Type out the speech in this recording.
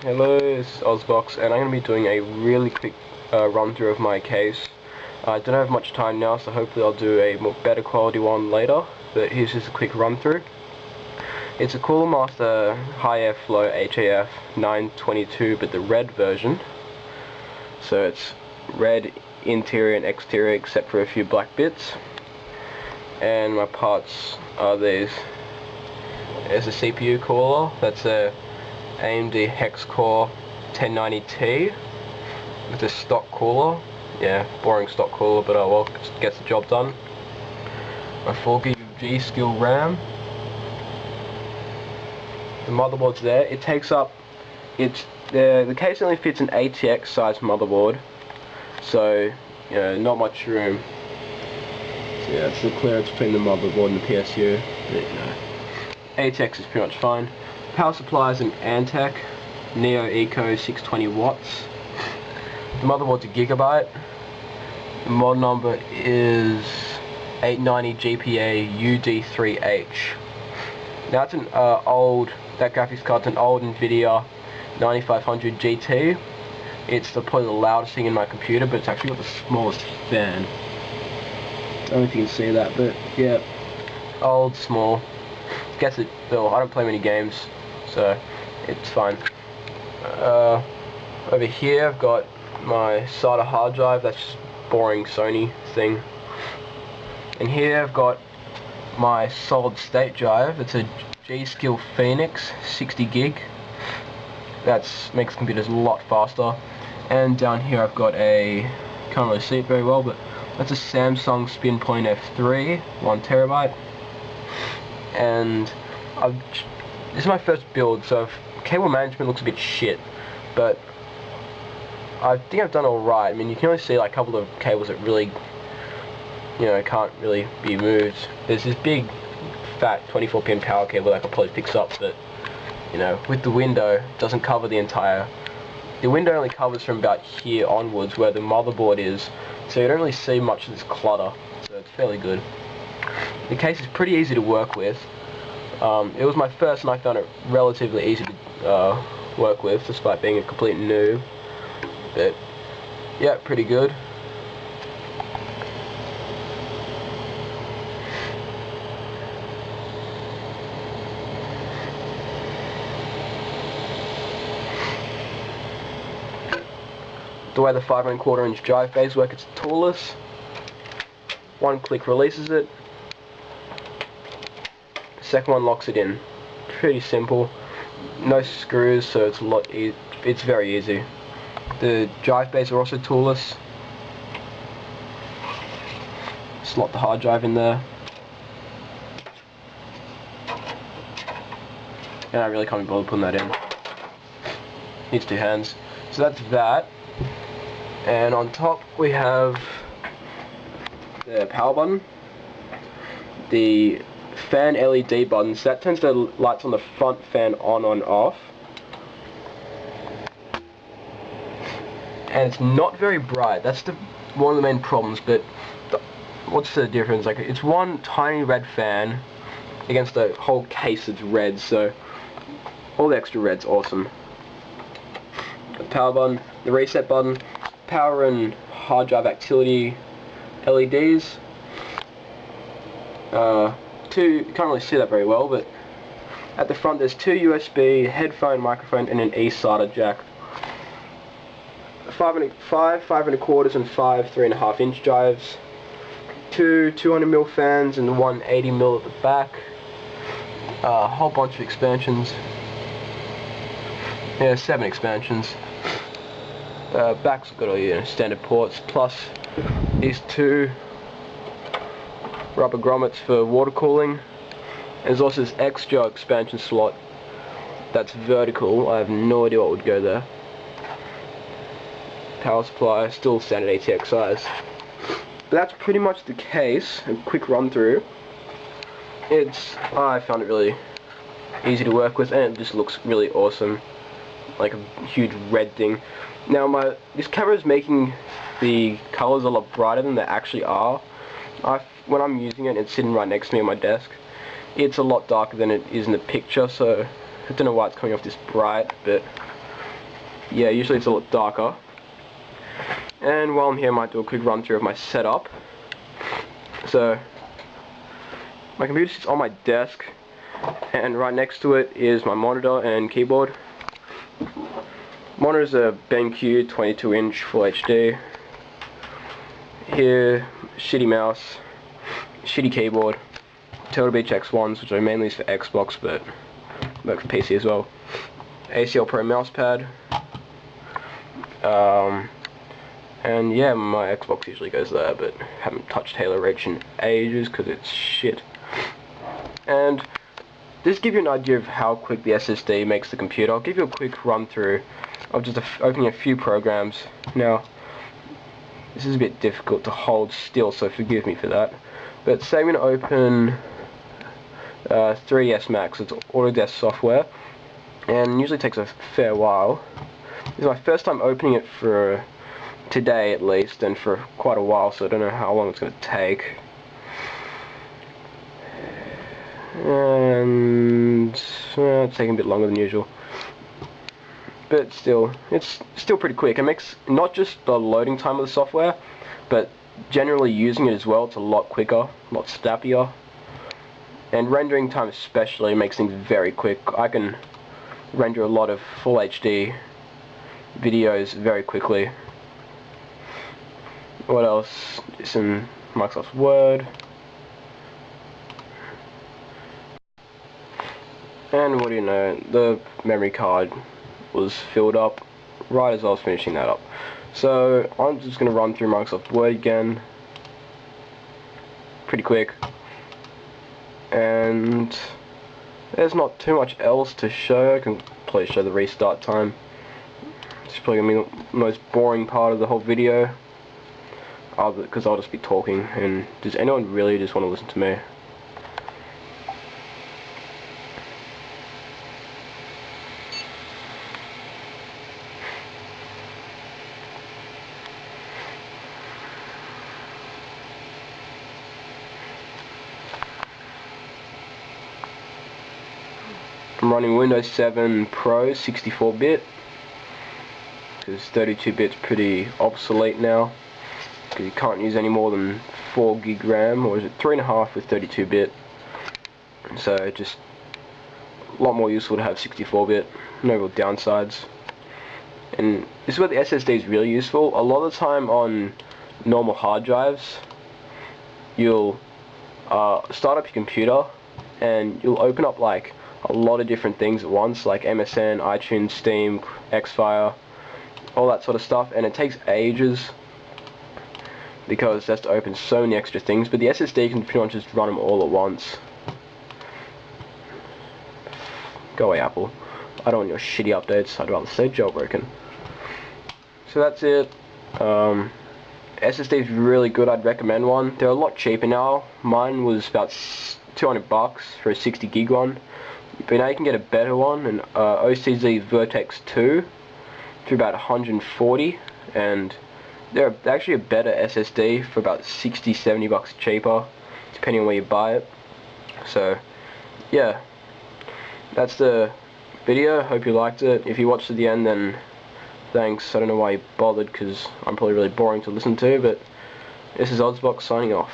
Hello, it's AusBox's, and I'm going to be doing a really quick run through of my case. I don't have much time now, so hopefully I'll do a better quality one later, but here's just a quick run through. It's a Cooler Master high airflow HAF 922, but the red version. So it's red interior and exterior except for a few black bits. And my parts are these. There's a CPU cooler, that's a AMD hex core 1090T with a stock cooler. Yeah, boring stock cooler, but oh well, gets the job done. A 4GB G.Skill RAM. The motherboard's there. It takes up, the case only fits an ATX size motherboard, so you know, not much room. So yeah, it's the clearance between the motherboard and the PSU. But, you know, ATX is pretty much fine. Power supply is an Antec Neo Eco 620 watts. The motherboard's a Gigabyte. The model number is 890 GPA UD3H. Now it's an that graphics card's an old Nvidia 9500 GT. It's probably the loudest thing in my computer, but it's actually got the smallest fan. I don't know if you can see that, but yeah, old, small. Gets it though. I don't play many games, so it's fine. Over here I've got my SATA hard drive. That's just boring Sony thing. And here I've got my solid state drive. It's a G.Skill Phoenix 60 gig. That makes computers a lot faster. And down here I've got can't really see it very well, but that's a Samsung Spinpoint F3 1TB. And this is my first build, so cable management looks a bit shit, but I think I've done alright. I mean, you can only see like a couple of cables that really, you know, can't really be moved. There's this big fat 24-pin power cable that I could probably fix up, but you know, with the window, it doesn't cover the entire. The window only covers from about here onwards where the motherboard is, so you don't really see much of this clutter, so it's fairly good. The case is pretty easy to work with. It was my first and I found it relatively easy to work with, despite being a complete noob. But yeah, pretty good. The way the 5¼ inch drive bays work, it's toolless. One click releases it. The second one locks it in. Pretty simple. No screws, so it's very easy. The drive bays are also toolless. Slot the hard drive in there. And I really can't be bothered putting that in. Needs two hands. So that's that. And on top we have the power button, the fan LED buttons. That turns the lights on the front fan on and off. And it's not very bright. That's one of the main problems. But what's the difference? Like, it's one tiny red fan against the whole case that's red. So all the extra red's awesome. The power button, the reset button, power and hard drive activity LEDs. You can't really see that very well, but at the front there's two USB, headphone, microphone, and an eSATA jack. 5 5¼ and 5 3½ inch drives. Two 200mm fans and one 80mm at the back. A whole bunch of expansions. Yeah, 7 expansions. Back's got all your standard ports, plus these two rubber grommets for water cooling. And there's also this extra expansion slot that's vertical. I have no idea what would go there. Power supply, still standard ATX size. But that's pretty much the case. A quick run through. I found it really easy to work with, and it just looks really awesome. Like a huge red thing. Now this camera is making the colors a lot brighter than they actually are. When I'm using it, it's sitting right next to me on my desk. It's a lot darker than it is in the picture, so I don't know why it's coming off this bright, but yeah, usually it's a lot darker. And while I'm here, I might do a quick run through of my setup. So, my computer sits on my desk, and right next to it is my monitor and keyboard. Monitor is a BenQ 22-inch Full HD. Here, shitty mouse, shitty keyboard, Turtle Beach X1s, which I mainly use for Xbox, but work for PC as well. ACL Pro mousepad. And yeah, my Xbox usually goes there, but haven't touched Halo Reach in ages because it's shit. And just to give you an idea of how quick the SSD makes the computer, I'll give you a quick run through of just opening a few programs. Now, this is a bit difficult to hold still, so forgive me for that. But say I'm going to open 3ds Max, it's Autodesk software, and usually takes a fair while. This is my first time opening it for today at least, and for quite a while, so I don't know how long it's going to take. And it's taking a bit longer than usual, but still, it's still pretty quick. It makes not just the loading time of the software, but generally using it as well. It's a lot quicker, a lot snappier, and rendering time especially makes things very quick. I can render a lot of full HD videos very quickly. What else? Some Microsoft Word. And what do you know, the memory card was filled up right as I was finishing that up. So I'm just going to run through Microsoft Word again, pretty quick, and there's not too much else to show. I can probably show the restart time. It's probably going to be the most boring part of the whole video, because I'll just be talking, and does anyone really just want to listen to me? I'm running Windows 7 Pro 64-bit, because 32-bit's pretty obsolete now, because you can't use any more than 4 gig RAM, or is it 3.5 with 32-bit, so just a lot more useful to have 64-bit, no real downsides. And this is where the SSD is really useful. A lot of the time on normal hard drives, you'll start up your computer, and you'll open up like a lot of different things at once, like MSN, iTunes, Steam, Xfire, all that sort of stuff, and it takes ages because it has to open so many extra things, but the SSD can pretty much just run them all at once. Go away, Apple. I don't want your shitty updates, I'd rather stay jailbroken. So that's it. SSD is really good, I'd recommend one. They're a lot cheaper now. Mine was about 200 bucks for a 60 gig one. But now you can get a better one, an OCZ Vertex 2 for about 140, and they're actually a better SSD for about 60-70 bucks cheaper, depending on where you buy it. So yeah, that's the video. Hope you liked it. If you watched to the end, then thanks. I don't know why you bothered, because I'm probably really boring to listen to, but this is AusBox signing off.